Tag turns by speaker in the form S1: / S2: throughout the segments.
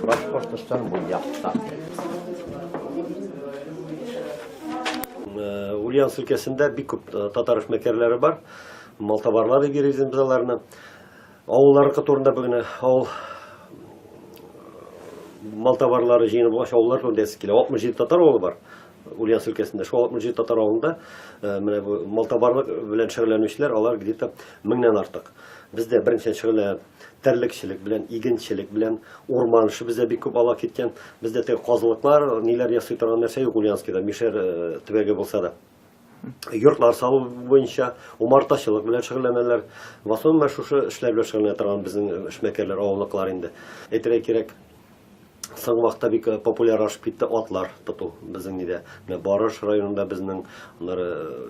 S1: Башкортостан bu yapta. Ульяновск өлкәсендә бик күп татар эшмәкәрләре бар. Малтабарлар дип йөрибез без аларны. Авыллары турында бүгенә авыл малтабарлары җыенып авыллар турында килә. 67 татар авылы бар. Ульяновск өлкәсендә шул 67 татар авылында менә бу малтабарлык белән шөгыльләнүчеләр алар где-то 1000-нан артык. Бездә беренче шөгыльләнә тәрлекчелек белән, игенчелек белән, урман эше бездә бик күп ала киткән. Бездә теге казылыклар, ниләр ясый торган нәрсә юк Ульяновскида, Мишер төбәге булса да. Йортлар салу буенча умартачылык белән шөгыльләнәләр. В основном шушы эшләр белән шөгыльләнә торган безнең эшмәкәрләр, авыллыклар инде. Әйтергә кирәк, соң вакытта бик популярлашып китте атлар тоту безнең нидә. Менә Барыш районында безнең,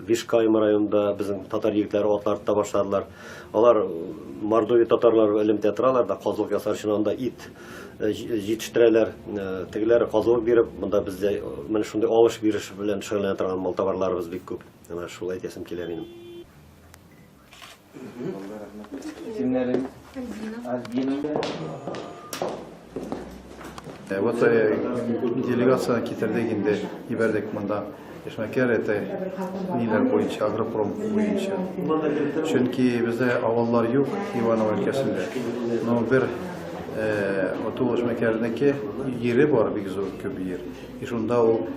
S1: Вишкайм районында безнең татар егетләре атлар тота башладылар. Алар Мордовия татарлары элемтә торалар да казылык ясар өчен анда ит җитештерәләр. Тегеләр казылык биреп, монда бездә менә шундый алыш биреш белән шөгыльләнә торган малтабарларыбыз бик күп. Менә шул әйтәсем килә минем.
S2: Вот делегация китәрдегенде ибәрдек монда эшмәкәр это ниләр буенча, агропром буенча. Чөнки бездә авыллар юк Иваново өлкәсендә. Но бер оту эшмәкәрнеке йире бар бик зур күп йир. И шунда ул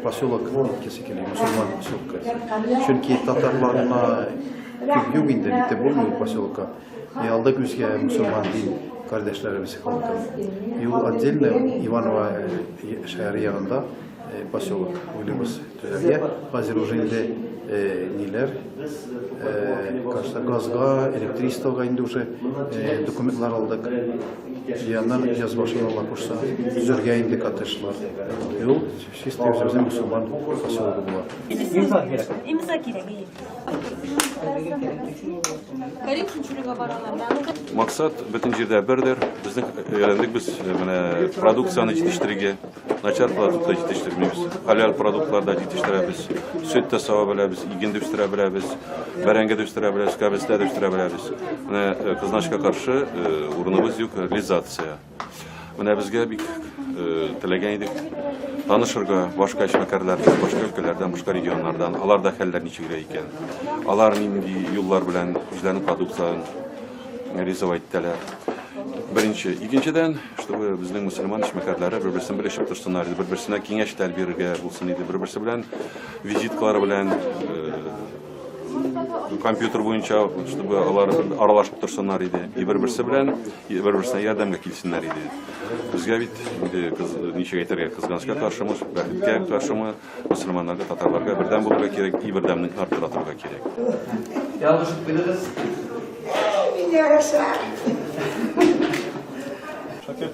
S2: поселок иткесе килә, мусульман поселкы. Чөнки татарларына күп юк инде, бите булмый поселка. И алда күзгә мусульман дин kardeşlerimiz kaldı. Yol отдельно Иваново şehri yanında поселок Ульяновск төзелгән. Хәзер уже инде ниләр кажется газга, электричествога инде уже документлар алдык. Яннан яз башына кушса үзергә инде катышлар. Юл чисто үзебезнең мусульман поселогы була.
S3: İmza кирәк. Карим шунчулыга баралар.
S4: Максат бөтен җирдә бердер. Безнең ярендек без менә продукцияны җитештерергә, начар продуктлар җитештермибез. Халал продуктларда җитештерәбез. Сөт тә сава беләбез, иген дә үстерә беләбез, бәрәңге дә үстерә беләбез, кабестә дә үстерә беләбез. Менә кызначка каршы урыныбыз юк, реализация. Менә безгә бик теләгән идек танышырга башка эшмәкәрләрдән, башка өлкәләрдән, башка регионнардан, аларда хәлләр ничегрә икән. Алар нинди юллар белән үзләренең продукциясын реализовать итәләр. Беренче, икенчедән, чтобы безнең мусульман эшмәкәрләре бер-берсен белешеп торсыннар, бер-берсенә киңәшләр бирергә булсын иде, бер-берсе белән визиткалар белән компьютер буенча, чтобы алар аралашып торсыннар иде, бер-берсе белән бер-берсенә ярдәмгә килсеннәр иде. Безгә бит ничек әйтергә, кызганычка каршымы, бәхеткә каршымы, мусульманнарга, татарларга бердәм булырга кирәк, бердәмне арттыра торырга кирәк.
S5: Ялгышып куйдыгыз.
S6: Мин яраса.
S5: Шакир.